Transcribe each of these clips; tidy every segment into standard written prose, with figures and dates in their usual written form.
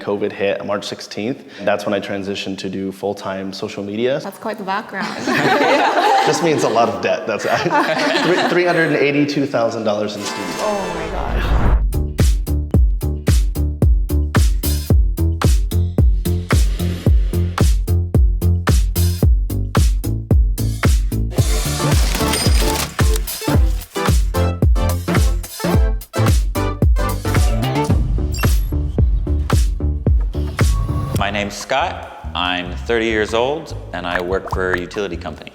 COVID hit on March 16th. That's when I transitioned to do full-time social media. That's quite the background. Just means a lot of debt. That's $382,000 in student. Oh my gosh. My name's Scott. I'm 30 years old and I work for a utility company.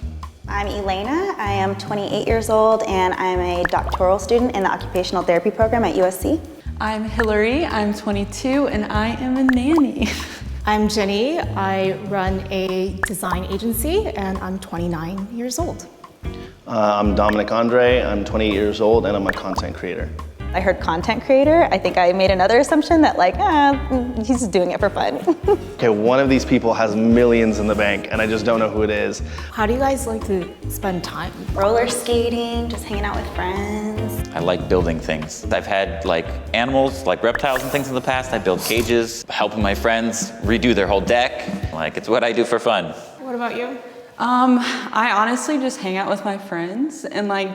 I'm Elena. I am 28 years old and I'm a doctoral student in the occupational therapy program at USC. I'm Hillary. I'm 22 and I am a nanny. I'm Jenny. I run a design agency and I'm 29 years old. I'm Dominic Andre. I'm 28 years old and I'm a content creator. I heard content creator. I think I made another assumption that he's just doing it for fun. Okay, one of these people has millions in the bank and I just don't know who it is. How do you guys like to spend time? Roller skating, just hanging out with friends. I like building things. I've had like animals, like reptiles and things in the past. I build cages, helping my friends redo their whole deck. Like, it's what I do for fun. What about you? I honestly just hang out with my friends and I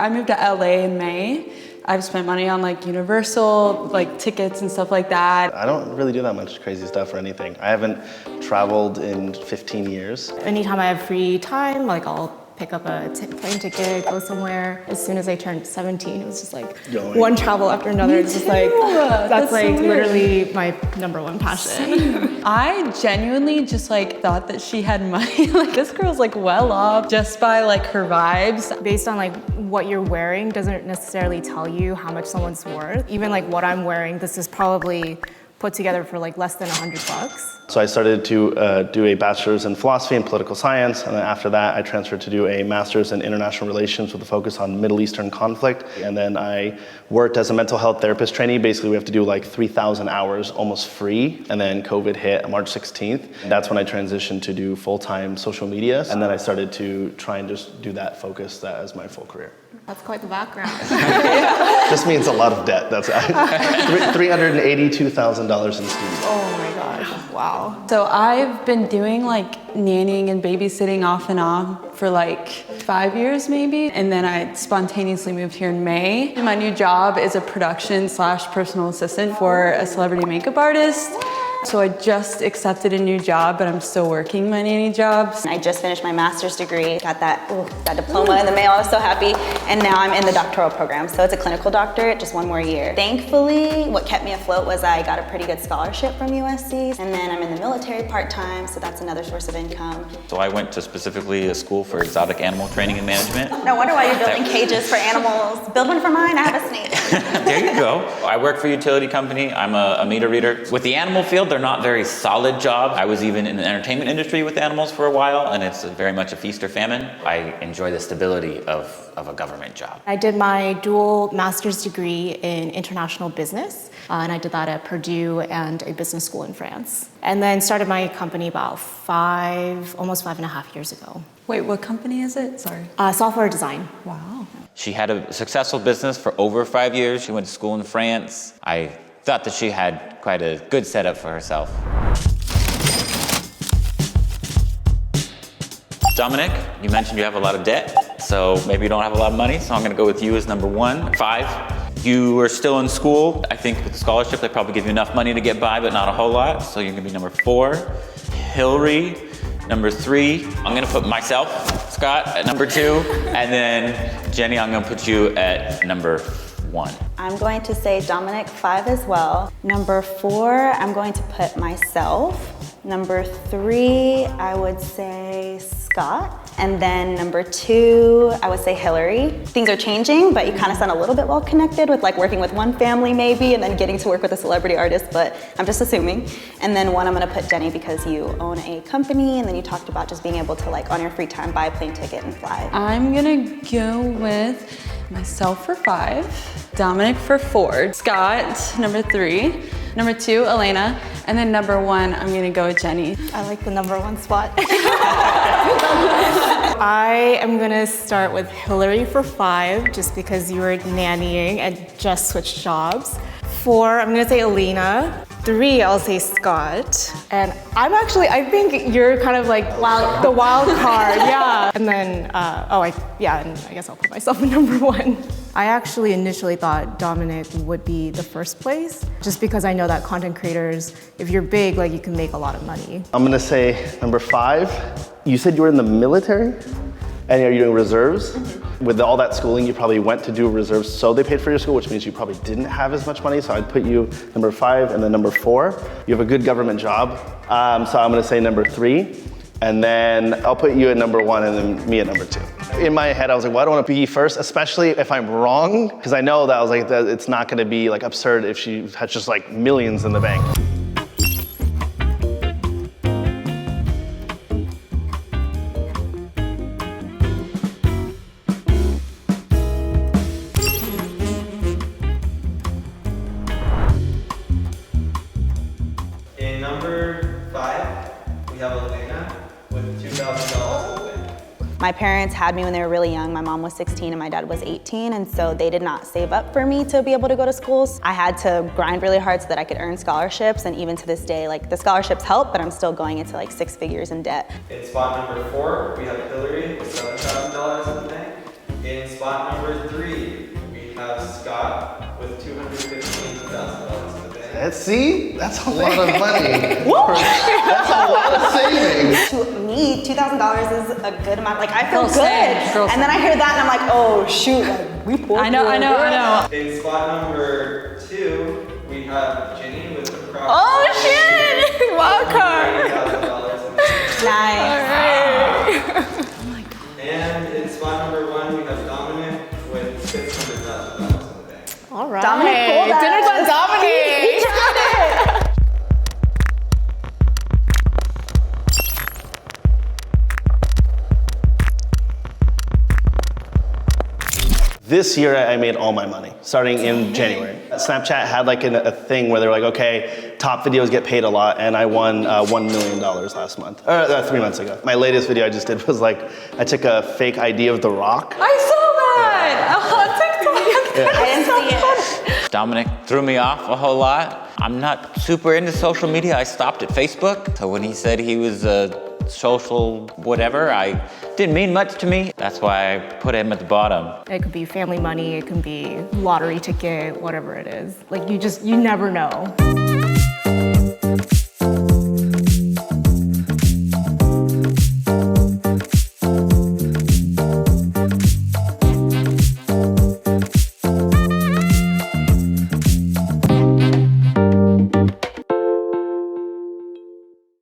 moved to LA in May. I've spent money on like Universal, like tickets and stuff like that. I don't really do that much crazy stuff or anything. I haven't traveled in 15 years. Anytime I have free time, I'll pick up a plane ticket, go somewhere. As soon as I turned 17, it was just like one travel after another. It's just like, that's like so literally my number one passion. Same. I genuinely just thought that she had money. This girl's well off just by her vibes. Based on what you're wearing doesn't necessarily tell you how much someone's worth. Even what I'm wearing, this is probably put together for less than $100. So I started to do a bachelor's in philosophy and political science, and then after that I transferred to do a master's in international relations with a focus on Middle Eastern conflict. And then I worked as a mental health therapist trainee. Basically we have to do 3,000 hours almost free, and then COVID hit on March 16th. That's when I transitioned to do full-time social media, and then I started to try and just do that, focus that as my full career. That's quite the background. Just means a lot of debt. That's $382,000 in student. Oh my gosh, wow. So I've been doing nannying and babysitting off and on for 5 years maybe. And then I spontaneously moved here in May. And my new job is a production/personal assistant for a celebrity makeup artist. So I just accepted a new job, but I'm still working my nanny jobs. I just finished my master's degree, got that diploma in the mail. I was so happy. And now I'm in the doctoral program. So it's a clinical doctorate, just one more year. Thankfully, what kept me afloat was I got a pretty good scholarship from USC. And then I'm in the military part-time, so that's another source of income. So I went to specifically a school for exotic animal training and management. No wonder why you're building cages for animals. Build one for mine, I have a snake. There you go. I work for a utility company. I'm a meter reader. With the animal field, they're not very solid jobs. I was even in the entertainment industry with animals for a while, and it's very much a feast or famine. I enjoy the stability of a government job. I did my dual master's degree in international business, and I did that at Purdue and a business school in France. And then started my company about almost 5.5 years ago. Wait, what company is it? Sorry. Software design. Wow. She had a successful business for over 5 years. She went to school in France. I thought that she had quite a good setup for herself. Dominic, you mentioned you have a lot of debt, so maybe you don't have a lot of money, so I'm gonna go with you as number 1. 5, you are still in school. I think with the scholarship, they probably give you enough money to get by, but not a whole lot, so you're gonna be number 4. Hillary, number 3. I'm gonna put myself, Scott, at number 2, and then Jenny, I'm gonna put you at number 1. I'm going to say Dominic 5 as well. Number 4, I'm going to put myself. Number 3, I would say Scott. And then number 2, I would say Hillary. Things are changing, but you kind of sound a little bit well connected with working with one family maybe, and then getting to work with a celebrity artist, but I'm just assuming. And then 1, I'm gonna put Jenny because you own a company, and then you talked about just being able to on your free time buy a plane ticket and fly. I'm gonna go with myself for 5, Dominic for 4, Scott, number 3, number 2, Elena, and then number 1, I'm gonna go with Jenny. I like the number 1 spot. I am gonna start with Hillary for 5, just because you were nannying and just switched jobs. 4, I'm gonna say Alina. 3, I'll say Scott. And I think you're kind of like the wild card, yeah. And then, and I guess I'll put myself in number 1. I actually initially thought Dominic would be the first place, just because I know that content creators, if you're big, like you can make a lot of money. I'm gonna say number 5. You said you were in the military? And are you doing reserves? With all that schooling, you probably went to do reserves, so they paid for your school, which means you probably didn't have as much money. So I'd put you number 5 and then number 4. You have a good government job. So I'm gonna say number 3. And then I'll put you at number 1 and then me at number 2. In my head, I was like, well, I don't want to be first, especially if I'm wrong. Because I know that I was like, that it's not gonna be like absurd if she has just like millions in the bank. In number 5, we have Elena with $2,000 in the bank. My parents had me when they were really young. My mom was 16 and my dad was 18, and so they did not save up for me to be able to go to schools. I had to grind really hard so that I could earn scholarships, and even to this day, like the scholarships help, but I'm still going into like 6 figures in debt. In spot number 4, we have Hillary with $7,000 in the bank. In spot number 3, we have Scott with $215,000 in the bank. Let's see, that's a lot of money. That's a lot of savings. To me, $2,000 is a good amount. Like I feel Girl, good, same. Girl, and then I hear that and I'm like, oh shoot, like we poor. I know. In spot number 2, we have Jenny with approximately Oh shit! Wild card! $30,000 in the bank. Nice. And in spot number 1, we have Dominic with $600,000 in the bank. All right. Dominic pulled us. Dinner's on Dominic. This year, I made all my money, starting in January. Snapchat had like a thing where they're like, okay, top videos get paid a lot, and I won $1 million last month, or 3 months ago. My latest video I just did was like, I took a fake ID of The Rock. I saw that on TikTok. I didn't see it. Dominic threw me off a whole lot. I'm not super into social media. I stopped at Facebook. So when he said he was a social whatever, I didn't mean much to me. That's why I put him at the bottom. It could be family money, it can be lottery ticket, whatever it is. Like you never know.